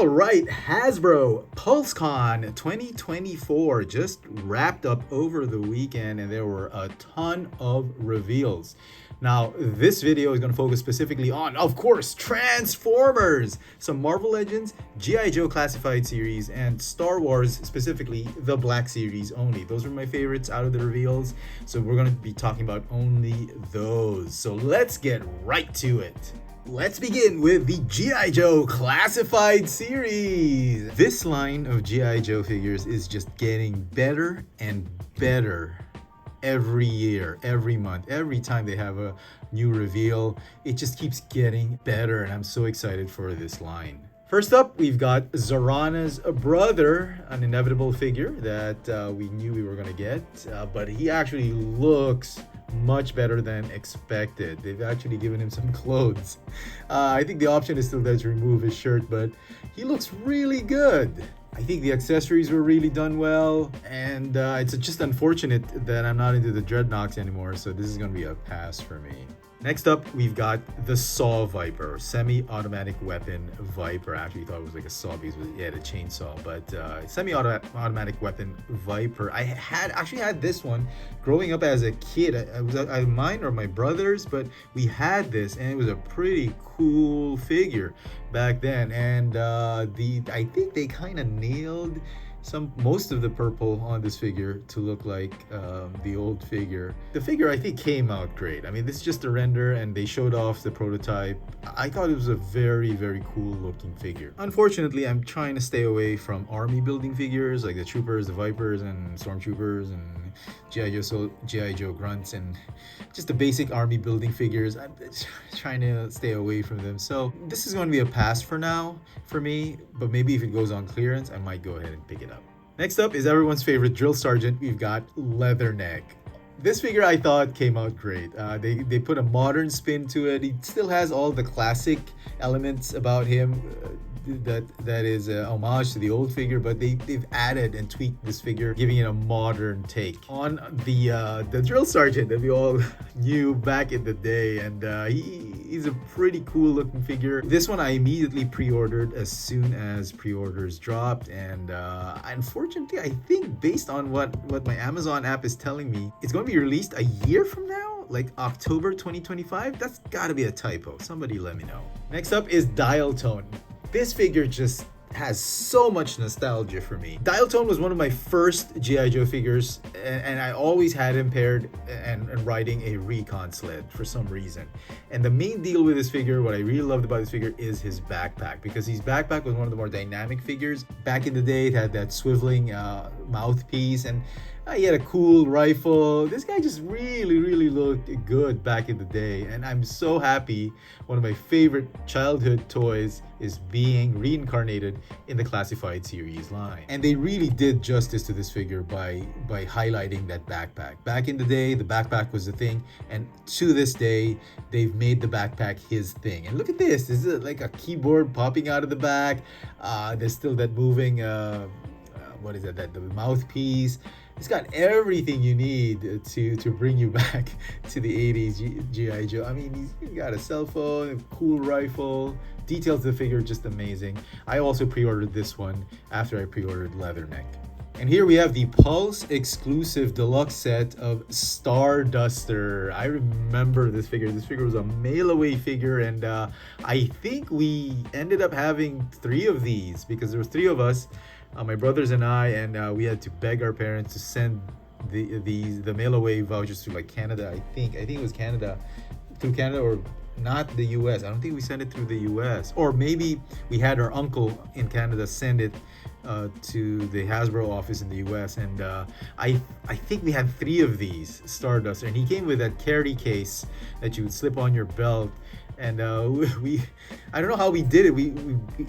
All right, Hasbro PulseCon 2024 just wrapped up over the weekend, and there were a ton of reveals. Now, this video is going to focus specifically on, of course, Transformers, some Marvel Legends, G.I.Joe Classified Series, and Star Wars, specifically the Black Series only. Those are my favorites out of the reveals, so we're going to be talking about only those. So let's get right to it. Let's begin with the G.I. Classified Series. This line of G.I. Joe figures is just getting better and better every year, every month, every time they have a new reveal. It just keeps getting better, and I'm so excited for this line. First up, we've got Zarana's brother, an inevitable figure that we knew we were going to get, but he actually looks much better than expected. They've actually given him some clothes. I think the option is still there to remove his shirt, but he looks really good. I think the accessories were really done well, and it's just unfortunate that I'm not into the dreadnoughts anymore, so this is going to be a pass for me. Next up, we've got the Saw Viper, semi-automatic weapon Viper. I actually thought it was like a saw because it had a chainsaw, but semi-automatic weapon Viper. I actually had this one growing up as a kid. It was mine or my brother's, but we had this, and it was a pretty cool figure back then. And I think they kind of nailed most of the purple on this figure to look like the old figure. The figure I think came out great. I mean, this is just a render, and they showed off the prototype. I thought it was a very, very cool looking figure. Unfortunately, I'm trying to stay away from army building figures like the Troopers, the Vipers, and Stormtroopers, and G.I. Joe grunts, and just the basic army building figures. I'm trying to stay away from them. So this is going to be a pass for now for me, but maybe if it goes on clearance, I might go ahead and pick it up. Next up is everyone's favorite drill sergeant. We've got Leatherneck. This figure I thought came out great. They put a modern spin to it. He still has all the classic elements about him that is a homage to the old figure, but they've added and tweaked this figure, giving it a modern take on the drill sergeant that we all knew back in the day, and he's a pretty cool looking figure. This one I immediately pre-ordered as soon as pre-orders dropped, and unfortunately I think based on what my Amazon app is telling me, it's going to be released a year from now, like October 2025. That's gotta be a typo. Somebody let me know. Next up is Dial Tone. This figure just has so much nostalgia for me. Dial Tone was one of my first G.I. Joe figures, and I always had him paired and riding a recon sled for some reason. And the main deal with this figure, what I really loved about this figure, is his backpack, because his backpack was one of the more dynamic figures. Back in the day, it had that swiveling mouthpiece, and he had a cool rifle. This guy just really, really looked good back in the day, and I'm so happy one of my favorite childhood toys is being reincarnated in the Classified Series line. And they really did justice to this figure by highlighting that backpack. Back in the day, the backpack was the thing, and to this day, they've made the backpack his thing. And look at this. This is like a keyboard popping out of the back. There's still that moving, the mouthpiece. It's got everything you need to bring you back to the 80s G.I. Joe. I mean, he's got a cell phone, a cool rifle. Details of the figure just amazing. I also pre-ordered this one after I pre-ordered Leatherneck. And here we have the Pulse exclusive deluxe set of Starduster. I remember this figure. This figure was a mail-away figure, and I think we ended up having 3 of these because there was 3 of us. My brothers and I, and we had to beg our parents to send the mail away vouchers to like Canada. I think it was Canada, through Canada, or not the US. I don't think we sent it through the US, or maybe we had our uncle in Canada send it to the Hasbro office in the US, and I think we had 3 of these Starduster, and he came with that carry case that you would slip on your belt. And I don't know how we did it.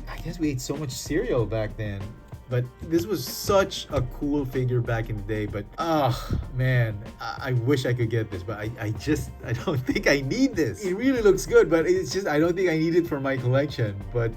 I guess we ate so much cereal back then. But this was such a cool figure back in the day. But man, I wish I could get this, but I don't think I need this. It really looks good, but it's just I don't think I need it for my collection. But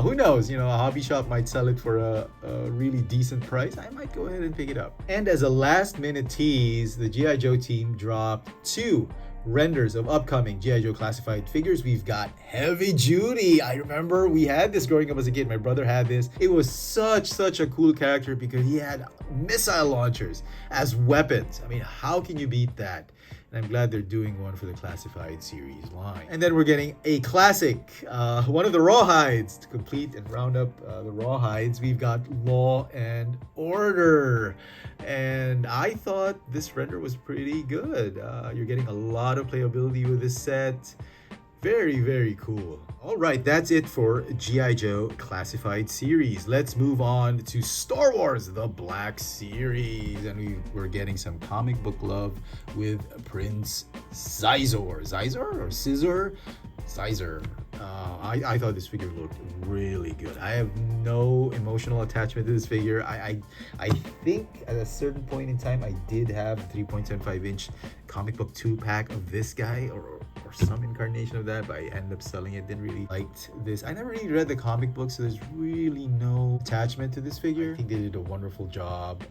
who knows? You know, a hobby shop might sell it for a really decent price. I might go ahead and pick it up. And as a last minute tease, the G.I. Joe team dropped 2 renders of upcoming G.I. Joe classified figures. We've got Heavy Duty. I remember we had this growing up as a kid. My brother had this. It was such a cool character because he had missile launchers as weapons. I mean, how can you beat that? And I'm glad they're doing one for the classified series line. And then we're getting a classic, one of the Rawhides. To complete and round up the Rawhides, we've got Law and Order. And I thought this render was pretty good. You're getting a lot of playability with this set. Very cool. All right, that's it for G.I. Joe Classified Series. Let's move on to Star Wars, the Black Series. And we're getting some comic book love with Prince Xizor. Xizor or Scizor? Xizor. I thought this figure looked really good. I have no emotional attachment to this figure. I think at a certain point in time, I did have a 3.75-inch comic book 2-pack of this guy, or some incarnation of that, but I ended up selling it. Didn't really liked this. I never really read the comic book, so there's really no attachment to this figure. I think they did a wonderful job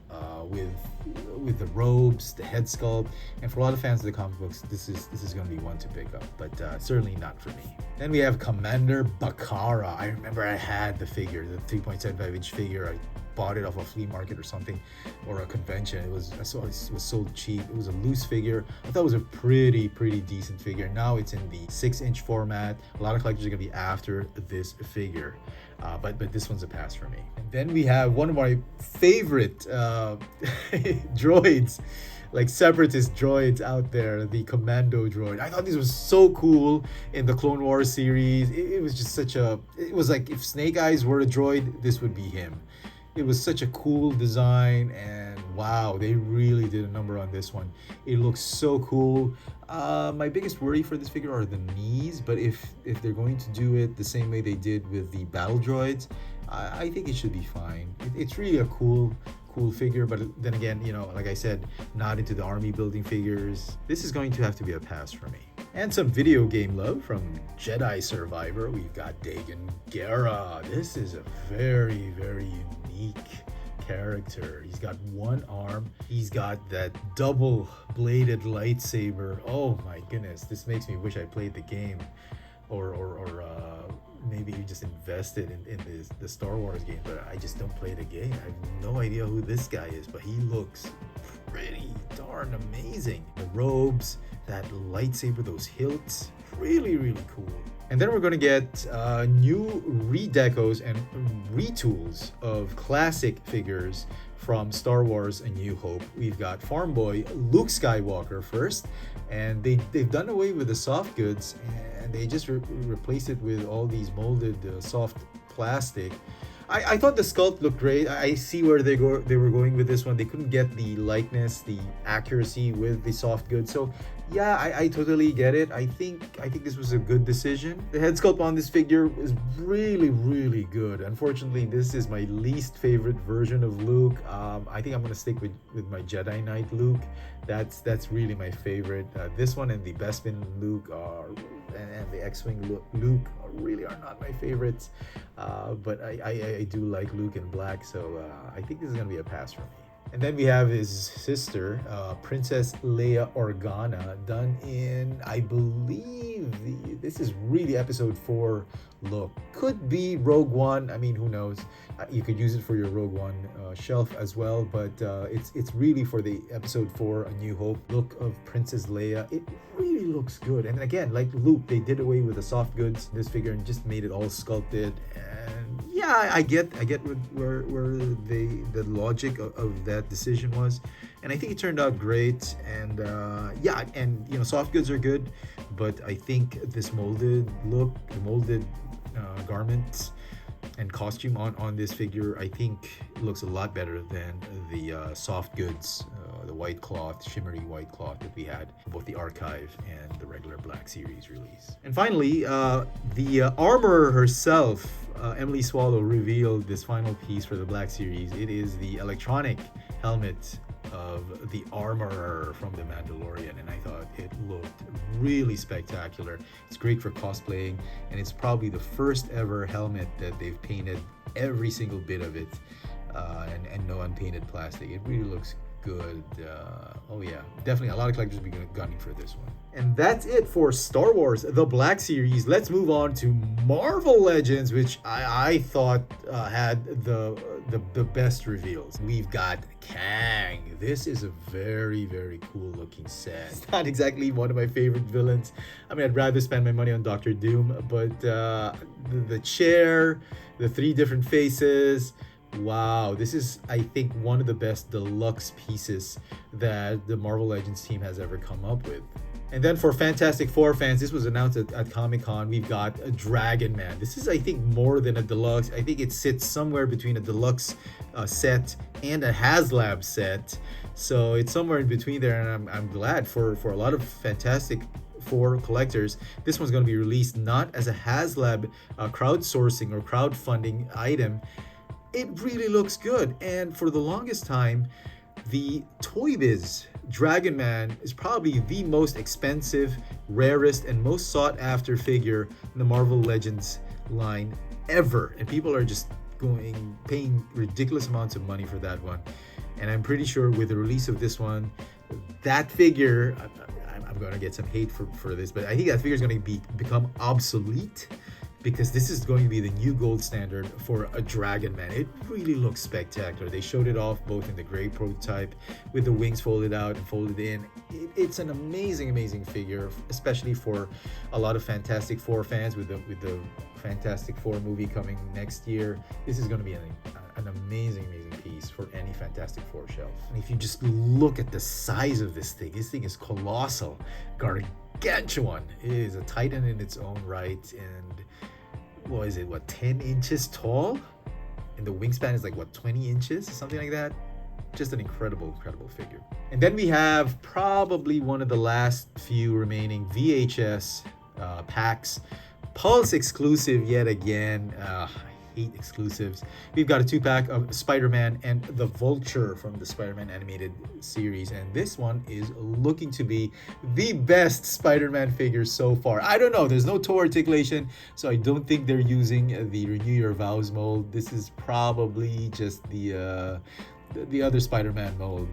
with the robes, the head sculpt, and for a lot of fans of the comic books, this is going to be one to pick up, but certainly not for me. Then we have Commander Bakara. I remember I had the figure, the 3.75-inch figure. I bought it off a flea market or something, or a convention. It was sold cheap. It was a loose figure. I thought it was a pretty decent figure. Now it's in the 6-inch format. A lot of collectors are gonna be after this figure, but this one's a pass for me. And then we have one of my favorite droids, like separatist droids out there, the Commando droid. I thought this was so cool in the Clone Wars series. It was just it was like if Snake Eyes were a droid, this would be him. It was such a cool design, and wow, they really did a number on this one. It looks so cool. My biggest worry for this figure are the knees, but if they're going to do it the same way they did with the battle droids, I think it should be fine. It's really a cool figure, but then again, you know, like I said, not into the army building figures. This is going to have to be a pass for me. And some video game love from Jedi Survivor. We've got Dagan Gera. This is a very unique character. He's got one arm. He's got that double-bladed lightsaber. Oh my goodness, this makes me wish I played the game, or maybe you just invested in the Star Wars game, but I just don't play the game. I have no idea who this guy is, but he looks pretty darn amazing. The robes, that lightsaber, those hilts, really cool. And then we're going to get new redecos and retools of classic figures from Star Wars A New Hope. We've got Farm Boy Luke Skywalker first, and they've done away with the soft goods, and they just replaced it with all these molded soft plastic. I thought the sculpt looked great. I see where they were going with this one. They couldn't get the likeness, the accuracy with the soft goods. So yeah, I totally get it. I think this was a good decision. The head sculpt on this figure is really good. Unfortunately, this is my least favorite version of Luke. I think I'm gonna stick with my Jedi Knight Luke. That's really my favorite. This one and the Bespin Luke and the X-Wing Luke really are not my favorites. But I do like Luke in black, so I think this is gonna be a pass for me. And then we have his sister, Princess Leia Organa, done in, I believe, this is really episode 4 look. Could be Rogue One, I mean, who knows? You could use it for your Rogue One shelf as well, but it's really for the episode 4 A New Hope look of Princess Leia. It really looks good. And again, like Luke, they did away with the soft goods in this figure and just made it all sculpted. And yeah, I get where the logic of that decision was, and I think it turned out great. And yeah, and you know, soft goods are good, but I think this molded look, the molded garments and costume on this figure, I think looks a lot better than the soft goods, the white cloth, shimmery white cloth that we had for both the archive and the regular Black Series release. And finally, the armorer herself, Emily Swallow, revealed this final piece for the Black Series. It is the electronic helmet of the armorer from The Mandalorian, and I thought it looked really spectacular. It's great for cosplaying, and it's probably the first ever helmet that they've painted every single bit of it, and no unpainted plastic. It really looks good. Oh yeah, definitely a lot of collectors will be gunning for this one. And that's it for Star Wars The Black Series. Let's move on to Marvel Legends, which I thought had the best reveals. We've got Kang. This is a very, very cool looking set. It's not exactly one of my favorite villains. I mean, I'd rather spend my money on Doctor Doom, but the chair, the 3 different faces, wow, this is, I think, one of the best deluxe pieces that the Marvel Legends team has ever come up with. And then for Fantastic Four fans, this was announced at Comic-Con, we've got a Dragon Man. This is, I think, more than a deluxe. I think it sits somewhere between a deluxe set and a HasLab set. So it's somewhere in between there, and I'm glad for a lot of Fantastic Four collectors. This one's going to be released not as a HasLab crowdsourcing or crowdfunding item. It really looks good, and for the longest time, the Toy Biz Dragon Man is probably the most expensive, rarest, and most sought after figure in the Marvel Legends line ever. And people are just paying ridiculous amounts of money for that one. And I'm pretty sure with the release of this one, that figure, I'm going to get some hate for this, but I think that figure is going to become obsolete, because this is going to be the new gold standard for a Dragon Man. It really looks spectacular. They showed it off both in the gray prototype with the wings folded out and folded in. It's an amazing, amazing figure, especially for a lot of Fantastic Four fans with the Fantastic Four movie coming next year. This is going to be an amazing, amazing piece for any Fantastic Four shelf. And if you just look at the size of this thing is colossal, gargantuan. It is a titan in its own right, and what is it, 10 inches tall? And the wingspan is 20 inches, something like that. Just an incredible figure. And then we have probably one of the last few remaining VHS packs. Pulse exclusive yet again. I hate exclusives. We've got a 2-pack of Spider-Man and the Vulture from the Spider-Man animated series, and this one is looking to be the best Spider-Man figure so far. I don't know, there's no toe articulation, so I don't think they're using the Renew Your Vows mold. This is probably just the other Spider-Man mold,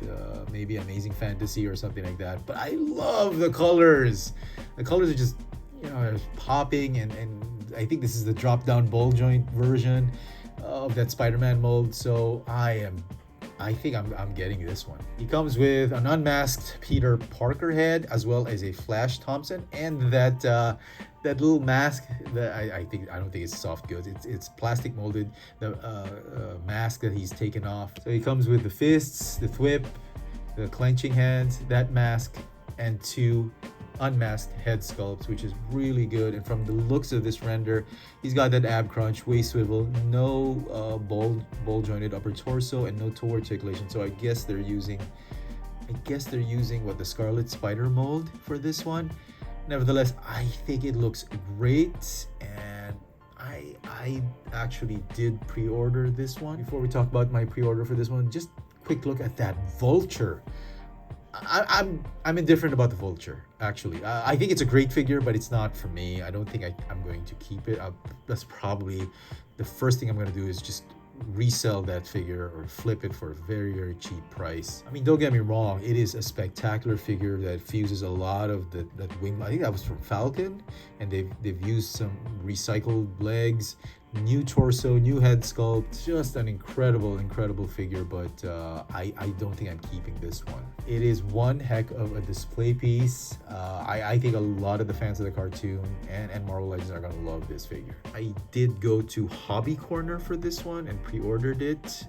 maybe Amazing Fantasy or something like that. But I love the colors. The colors are just, popping, and I think this is the drop-down ball joint version of that Spider-Man mold. So I think I'm getting this one. He comes with an unmasked Peter Parker head, as well as a Flash Thompson, and that little mask that I don't think it's soft goods. It's plastic molded, the mask that he's taken off. So he comes with the fists, the thwip, the clenching hands, that mask, and 2 unmasked head sculpts, which is really good. And from the looks of this render, he's got that ab crunch, waist swivel, no ball jointed upper torso, and no toe articulation. So I guess they're using the Scarlet Spider mold for this one. Nevertheless, I think it looks great, and I actually did pre-order this one. Before we talk about my pre-order for this one, just quick look at that Vulture. I'm indifferent about the Vulture, actually. I think it's a great figure, but it's not for me. I don't think I'm going to keep it. That's probably the first thing I'm going to do, is just resell that figure or flip it for a very, very cheap price. I mean, don't get me wrong, it is a spectacular figure that fuses a lot of that wing. I think that was from Falcon, and they've used some recycled legs, new torso, new head sculpt. Just an incredible figure, but I don't think I'm keeping this one. It is one heck of a display piece. I think a lot of the fans of the cartoon and Marvel Legends are gonna love this figure. I did go to Hobby Corner for this one and pre-ordered it.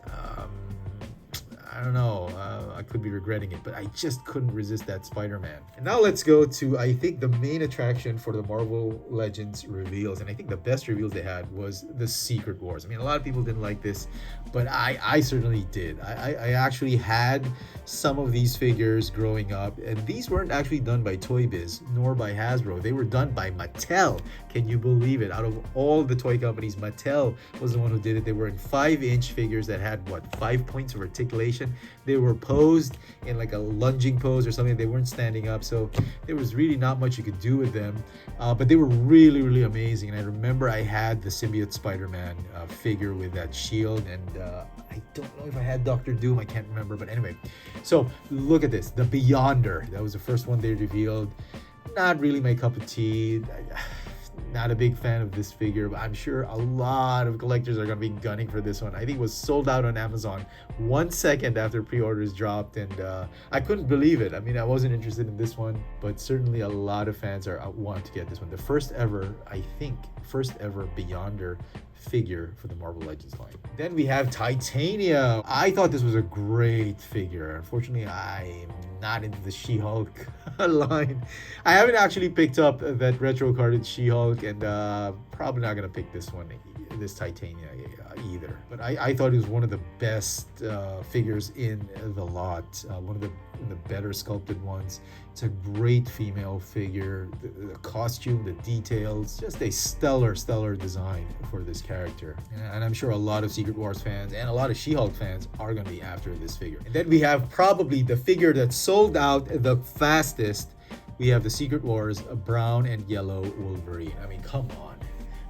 I don't know, I could be regretting it, but I just couldn't resist that Spider-Man. And now let's go to, I think, the main attraction for the Marvel Legends reveals, and I think the best reveals they had was the Secret Wars. I mean, a lot of people didn't like this, but I certainly did. I actually had some of these figures growing up, and these weren't actually done by Toy Biz nor by Hasbro. They were done by Mattel. Can you believe it? Out of all the toy companies, Mattel was the one who did it. They were in 5-inch figures that had 5 points of articulation. and they were posed in like a lunging pose or something. They weren't standing up, so there was really not much you could do with them. But they were really, really amazing. And I remember I had the symbiote Spider-Man figure with that shield, and I don't know if I had Doctor Doom. I can't remember, but anyway. So look at this, the Beyonder. That was the first one they revealed. Not really my cup of tea. Not a big fan of this figure, but I'm sure a lot of collectors are going to be gunning for this one. I think it was sold out on Amazon 1 second after pre-orders dropped, and I couldn't believe it. I mean, I wasn't interested in this one, but certainly a lot of fans want to get this one. The first ever, I think, Beyonder figure for the Marvel Legends line. Then we have Titania. I thought this was a great figure. Unfortunately, I'm not into the She-Hulk line. I haven't actually picked up that retro carded She-Hulk, and probably not gonna pick this one, this Titania either. But I thought it was one of the best figures in the lot. One of the better sculpted ones. It's a great female figure. The costume, the details, just a stellar design for this character. And I'm sure a lot of Secret Wars fans and a lot of She-Hulk fans are going to be after this figure. And then we have probably the figure that sold out the fastest. We have the Secret Wars brown and yellow Wolverine. I mean, come on.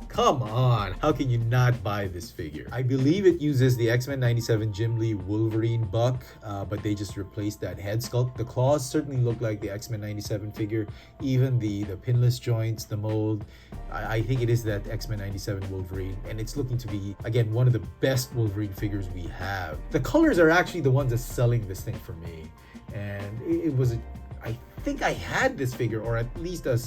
Come on, how can you not buy this figure? I believe it uses the X-Men 97 Jim Lee Wolverine buck, but they just replaced that head sculpt. The claws certainly look like the X-Men 97 figure, even the pinless joints, the mold. I think it is that X-Men 97 Wolverine, and it's looking to be, again, one of the best Wolverine figures we have. The colors are actually the ones that's selling this thing for me, and it was, I think I had this figure, or at least a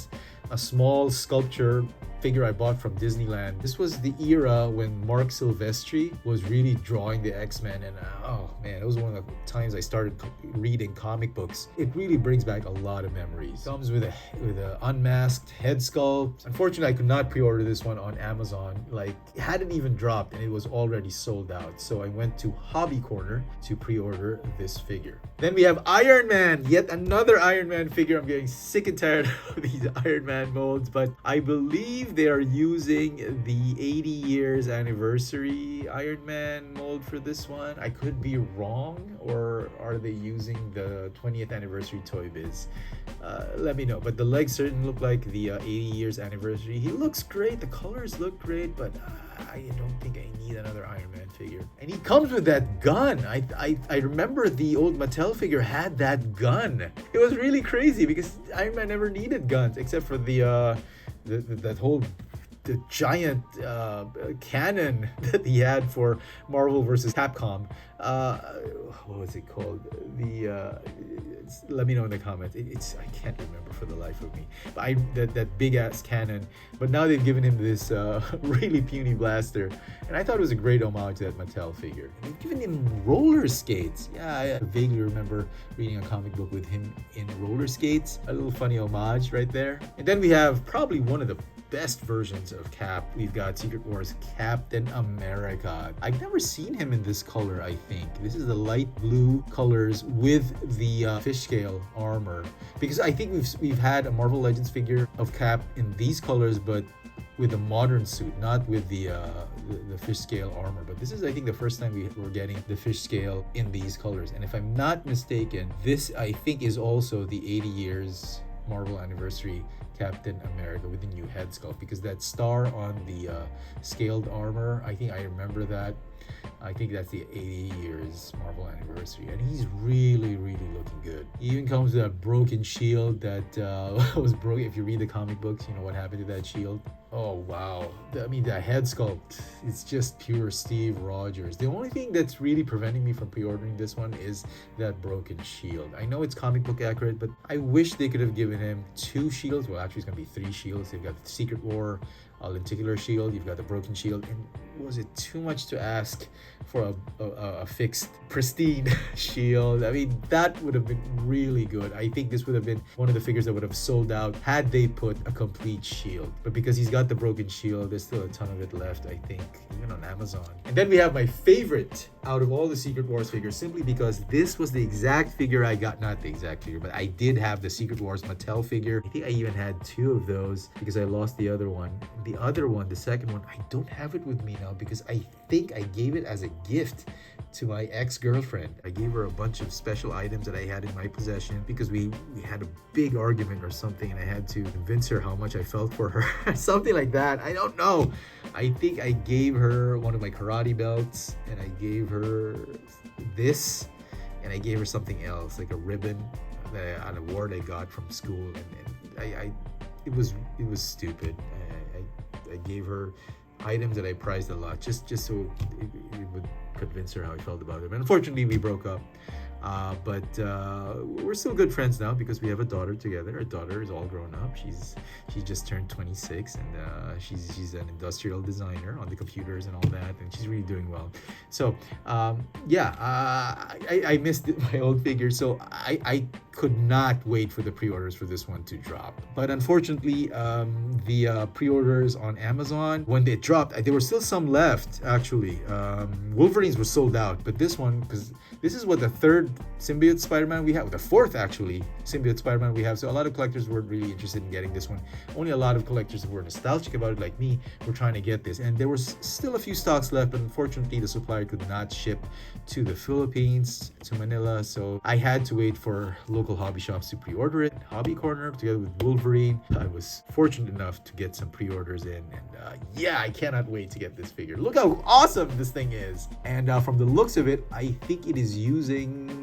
small sculpture figure I bought from Disneyland. This was the era when Mark Silvestri was really drawing the X-Men, and oh man, it was one of the times I started reading comic books. It really brings back a lot of memories. Comes with a unmasked head sculpt. Unfortunately, I could not pre-order this one on Amazon. Like, it hadn't even dropped and it was already sold out. So I went to Hobby Corner to pre-order this figure. Then we have Iron Man, yet another Iron Man figure. I'm getting sick and tired of these Iron Man molds, but I believe they are using the 80 years anniversary Iron Man mold for this one. I could be wrong, or are they using the 20th anniversary Toy Biz? Let me know. But the legs certainly look like the 80 years anniversary. He looks great, the colors look great, but I don't think I need another Iron Man figure. And he comes with that gun. I remember the old Mattel figure had that gun. It was really crazy because Iron Man never needed guns except for that whole giant cannon that he had for Marvel versus Capcom. What was it called? Let me know in the comments. I can't remember for the life of me. But that big ass cannon. But now they've given him this really puny blaster, and I thought it was a great homage to that Mattel figure. And they've given him roller skates. Yeah, I vaguely remember reading a comic book with him in roller skates. A little funny homage right there. And then we have probably one of the best versions of Cap. We've got Secret Wars Captain America. I've never seen him in this color, I think. This is the light blue colors with the fish scale armor. Because I think we've had a Marvel Legends figure of Cap in these colors, but with a modern suit, not with the fish scale armor. But this is, I think, the first time we're getting the fish scale in these colors. And if I'm not mistaken, this, I think, is also the 80 years Marvel anniversary Captain America with the new head sculpt, because that star on the scaled armor, I think I remember that. I think that's the 80 years Marvel anniversary, and he's really looking good. He even comes with a broken shield that was broken. If you read the comic books, you know what happened to that shield. Oh wow, I mean, the head sculpt, it's just pure Steve Rogers. The only thing that's really preventing me from pre-ordering this one is that broken shield. I know it's comic book accurate, but I wish they could have given him 2 shields. Well, actually it's gonna be 3 shields. They've got the Secret War lenticular shield, you've got the broken shield, and was it too much to ask for a fixed pristine shield? I mean, that would have been really good. I think this would have been one of the figures that would have sold out had they put a complete shield. But because he's got the broken shield, there's still a ton of it left, I think, even on Amazon. And then we have my favorite out of all the Secret Wars figures, simply because this was the exact figure I got. Not the exact figure, but I did have the Secret Wars Mattel figure. I think I even had 2 of those because I lost the other one. The other one, the second one, I don't have it with me now because I think I gave it as a gift to my ex-girlfriend. I gave her a bunch of special items that I had in my possession because we had a big argument or something, and I had to convince her how much I felt for her. Something like that. I don't know. I think I gave her one of my karate belts, and I gave her this, and I gave her something else, like a ribbon, an award I got from school, and it was stupid. I gave her items that I prized a lot, just so it would convince her how I felt about them. And unfortunately, we broke up. But we're still good friends now because we have a daughter together. Our daughter is all grown up. She just turned 26, and she's an industrial designer on the computers and all that, and she's really doing well. So I missed my old figure, so I could not wait for the pre-orders for this one to drop. But unfortunately, the pre-orders on Amazon, when they dropped, there were still some left actually. Wolverines were sold out, but this one, because this is what the third symbiote Spider-Man we have, the fourth actually symbiote Spider-Man we have, so a lot of collectors weren't really interested in getting this one. Only a lot of collectors who were nostalgic about it, like me, were trying to get this, and there was still a few stocks left, but unfortunately the supplier could not ship to the Philippines, to Manila, so I had to wait for local hobby shops to pre-order it. Hobby Corner, together with Wolverine, I was fortunate enough to get some pre-orders in, and I cannot wait to get this figure. Look how awesome this thing is, and from the looks of it, I think it is using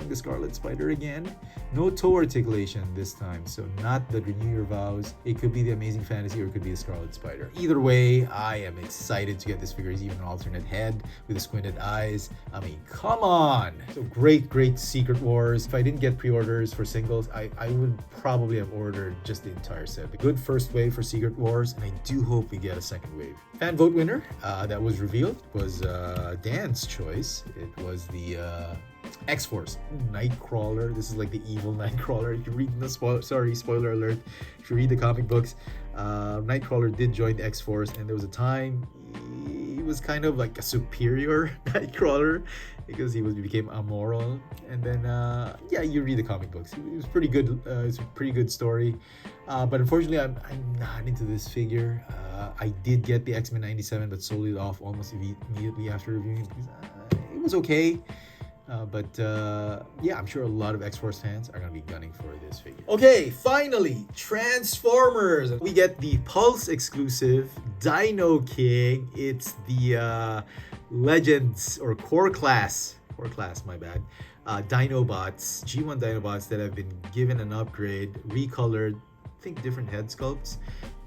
the Scarlet Spider again? No toe articulation this time, so not the Renew Your Vows. It could be the Amazing Fantasy, or it could be the Scarlet Spider. Either way, I am excited to get this figure. It's even an alternate head with the squinted eyes. I mean, come on! So great Secret Wars. If I didn't get pre-orders for singles, I would probably have ordered just the entire set. A good first wave for Secret Wars, and I do hope we get a second wave. Fan vote winner that was revealed was Dan's choice. It was the X-Force Nightcrawler. This is like the evil Nightcrawler. If you read the spoiler alert, if you read the comic books, Nightcrawler did join the X-Force, and there was a time he was kind of like a superior Nightcrawler because he became amoral, and then you read the comic books. It was pretty good. It's a pretty good story, but unfortunately I'm not into this figure. I did get the X-Men 97, but sold it off almost immediately after reviewing it because it was okay. I'm sure a lot of X-Force fans are going to be gunning for this figure. Okay, finally, Transformers. We get the Pulse exclusive Dino King. It's the Legends or Core Class, my bad. Dinobots, G1 Dinobots that have been given an upgrade, recolored, I think different head sculpts,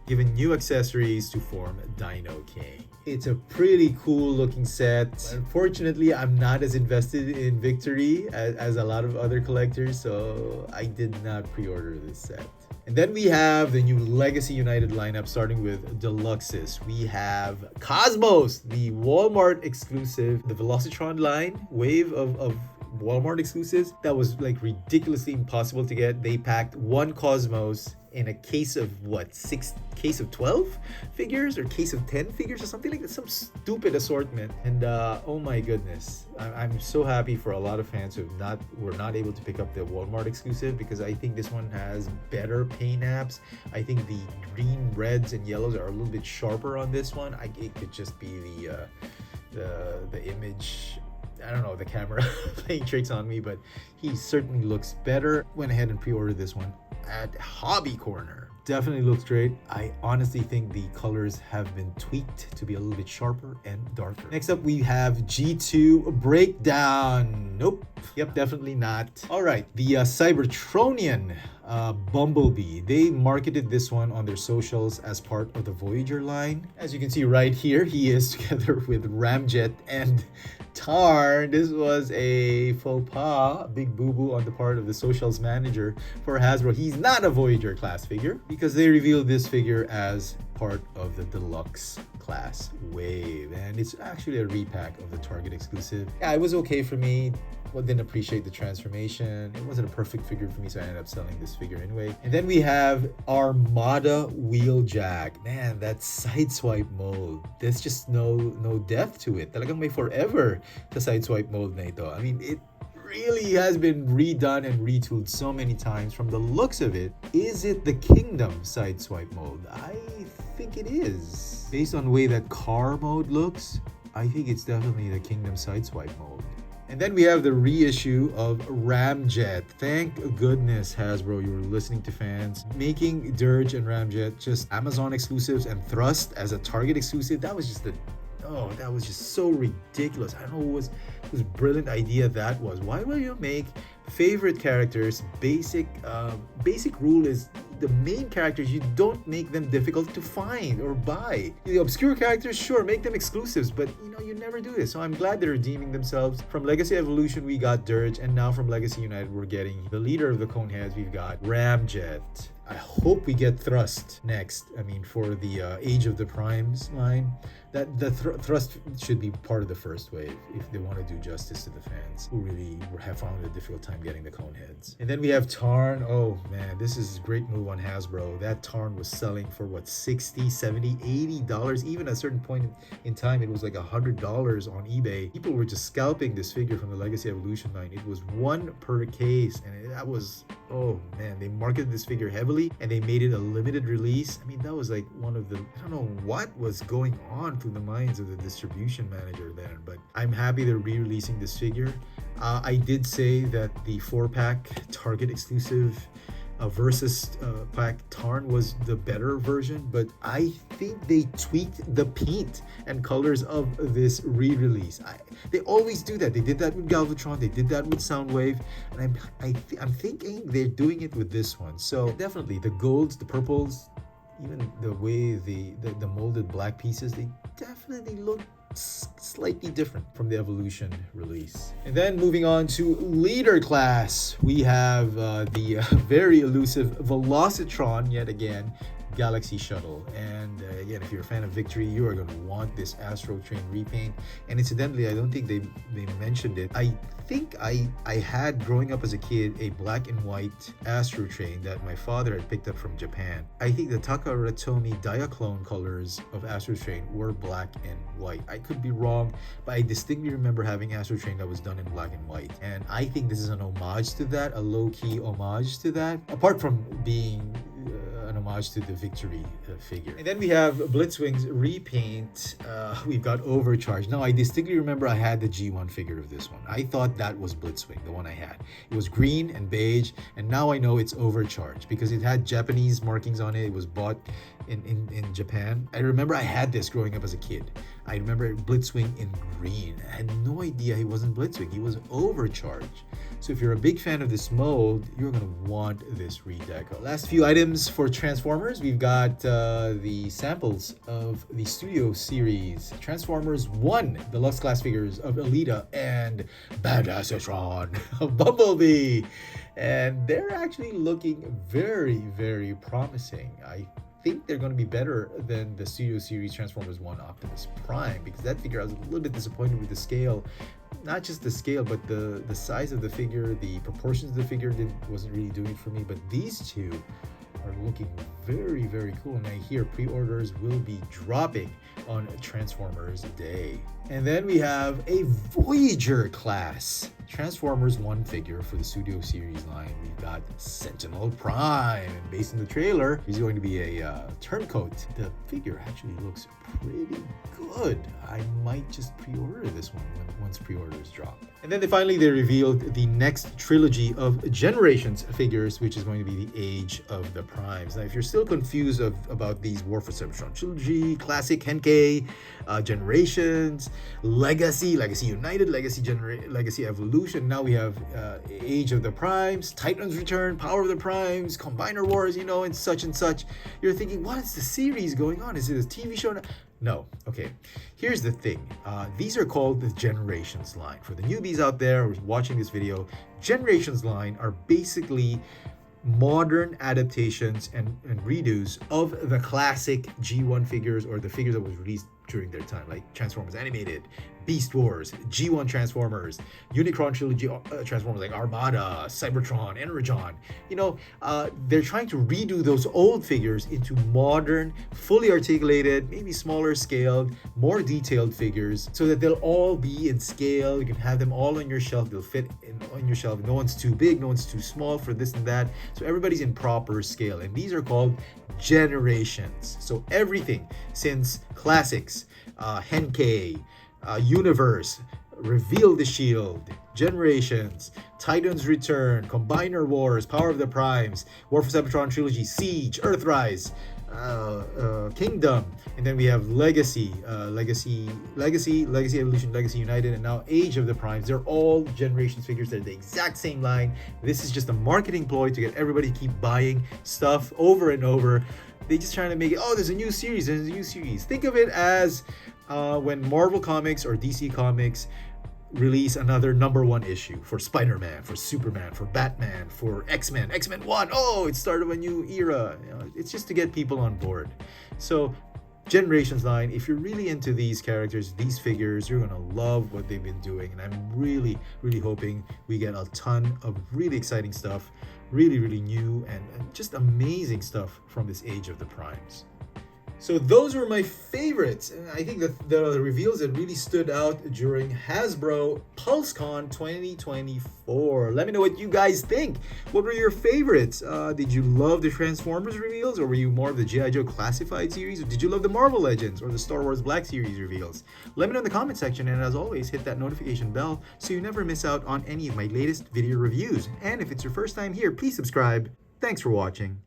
given new accessories to form Dino King. It's a pretty cool looking set. Unfortunately, I'm not as invested in Victory as a lot of other collectors, so I did not pre-order this set. And then we have the new Legacy United lineup, starting with Deluxes. We have Cosmos, the Walmart exclusive, the Velocitron line, wave of Walmart exclusives that was like ridiculously impossible to get. They packed one Cosmos in a case of case of 12 figures or case of 10 figures or something like that, some stupid assortment. And oh my goodness, I'm so happy for a lot of fans who were not able to pick up the Walmart exclusive, because I think this one has better paint apps. I think the green, reds, and yellows are a little bit sharper on this one. It could just be the image. I don't know, the camera playing tricks on me, but he certainly looks better. Went ahead and pre-ordered this one at Hobby Corner. Definitely looks great. I honestly think the colors have been tweaked to be a little bit sharper and darker. Next up, we have G2 Breakdown. Nope. Yep, definitely not. All right, the Cybertronian Bumblebee. They marketed this one on their socials as part of the Voyager line. As you can see right here, he is together with Ramjet and Tarn. This was a faux pas, a big boo-boo on the part of the socials manager for Hasbro. He's not a Voyager class figure because they revealed this figure as part of the deluxe class wave, and it's actually a repack of the Target exclusive. Yeah, it was okay for me. Well, didn't appreciate the transformation. It wasn't a perfect figure for me, so I ended up selling this figure anyway. And then we have Armada Wheeljack. Man, that sideswipe mold. There's just no depth to it. Talagang may forever the sideswipe mold na ito. I mean, it really has been redone and retooled so many times. From the looks of it, is it the Kingdom sideswipe mold? I think it is. Based on the way that car mode looks, I think it's definitely the Kingdom Sideswipe mold. And then we have the reissue of Ramjet. Thank goodness, Hasbro, you were listening to fans. Making Dirge and Ramjet just Amazon exclusives and Thrust as a Target exclusive, that was just that was just so ridiculous. I don't know whose brilliant idea that was. Why will you make favorite characters basic rule is the main characters, you don't make them difficult to find or buy. The obscure characters, sure, make them exclusives, but you never do this. So I'm glad they're redeeming themselves. From Legacy Evolution, we got Dirge, and now from Legacy United, we're getting the leader of the Coneheads, we've got Ramjet. I hope we get Thrust next. I mean, for the Age of the Primes line, that the Thrust should be part of the first wave if they want to do justice to the fans who really have found it a difficult time getting the Coneheads. And then we have Tarn. Oh man, this is a great move on Hasbro. That Tarn was selling for what, $60, $70, $80. Even at a certain point in time, it was like $100 on eBay. People were just scalping this figure from the Legacy Evolution line. It was one per case, and that was, oh man, they marketed this figure heavily and they made it a limited release. I mean, that was like one of the, I don't know what was going on through the minds of the distribution manager then, but I'm happy they're re-releasing this figure. I did say that the 4-pack Target exclusive versus pack Tarn was the better version, but I think they tweaked the paint and colors of this re-release. They always do that. They did that with Galvatron, they did that with Soundwave, and I'm thinking they're doing it with this one. So definitely the golds, the purples, even the way the molded black pieces, they definitely look slightly different from the Evolution release. And then moving on to leader class, we have the very elusive Velocitron yet again, Galaxy Shuttle. And again, if you're a fan of Victory, you are going to want this Astro Train repaint. And incidentally, I don't think they mentioned it. I think I had, growing up as a kid, a black and white Astro Train that my father had picked up from Japan. I think the Takaratomi Diaclone colors of Astro Train were black and white. I could be wrong, but I distinctly remember having Astro Train that was done in black and white. And I think this is an homage to that, a low-key homage to that, apart from being an homage to the Victory figure. And then we have Blitzwing's repaint. We've got Overcharge. Now, I distinctly remember I had the G1 figure of this one. I thought that was Blitzwing, the one I had. It was green and beige, and now I know it's Overcharge because it had Japanese markings on it. It was bought in Japan. I remember I had this growing up as a kid. I remember Blitzwing in green. I had no idea he wasn't Blitzwing. He was Overcharge. So if you're a big fan of this mold, you're going to want this redeco. Last few items for Transformers. We've got the samples of the Studio Series Transformers 1 Deluxe Class figures of Alita and Badassatron of Bumblebee. And they're actually looking very, very promising. I think they're going to be better than the Studio Series Transformers 1 Optimus Prime, because that figure I was a little bit disappointed with the scale. Not just the scale, but the size of the figure, the proportions of the figure wasn't really doing it for me. But these two are looking very, very cool. And I hear pre-orders will be dropping on Transformers Day. And then we have a Voyager class Transformers 1 figure for the Studio Series line. We've got Sentinel Prime, and based on the trailer, he's going to be a turncoat. The figure actually looks pretty good. I might just pre-order this one once pre-orders drop. And then finally they revealed the next trilogy of Generations figures, which is going to be the Age of the Primes. Now, if you're still confused about these War for Cybertron trilogy, Classic, Henkei, Generations, Legacy United, Legacy Evolution, now we have Age of the Primes, Titan's Return, Power of the Primes, Combiner Wars, and such. You're thinking, what is the series going on? Is it a TV show? No. Okay. Here's the thing. These are called the Generations line. For the newbies out there who are watching this video, Generations line are basically modern adaptations and redos of the classic G1 figures, or the figures that was released during their time, like Transformers Animated, Beast Wars, G1 Transformers, Unicron Trilogy Transformers like Armada, Cybertron, Energon. They're trying to redo those old figures into modern, fully articulated, maybe smaller scaled, more detailed figures, so that they'll all be in scale. You can have them all on your shelf. They'll fit on your shelf. No one's too big, no one's too small for this and that. So everybody's in proper scale. And these are called Generations. So everything since classics, Henkei, Universe, Reveal the Shield, Generations, Titans Return, Combiner Wars, Power of the Primes, War for Chefatron Trilogy, Siege, Earthrise, Kingdom, and then we have Legacy, Legacy Evolution, Legacy United, and now Age of the Primes. They're all Generations figures. They're the exact same line. This is just a marketing ploy to get everybody to keep buying stuff over and over. They just trying to make it, oh, there's a new series, there's a new series. Think of it as when Marvel Comics or DC Comics release another #1 issue for Spider-Man, for Superman, for Batman, for X-Men, X-Men 1. Oh, it started a new era. You know, it's just to get people on board. So Generations line, if you're really into these characters, these figures, you're gonna love what they've been doing, and I'm really hoping we get a ton of really exciting stuff, really new and just amazing stuff from this Age of the Primes. So those were my favorites. I think the reveals that really stood out during Hasbro PulseCon 2024. Let me know what you guys think. What were your favorites? Did you love the Transformers reveals, or were you more of the G.I.Joe Classified series? Or did you love the Marvel Legends or the Star Wars Black Series reveals? Let me know in the comment section, and as always, hit that notification bell so you never miss out on any of my latest video reviews. And if it's your first time here, please subscribe. Thanks for watching.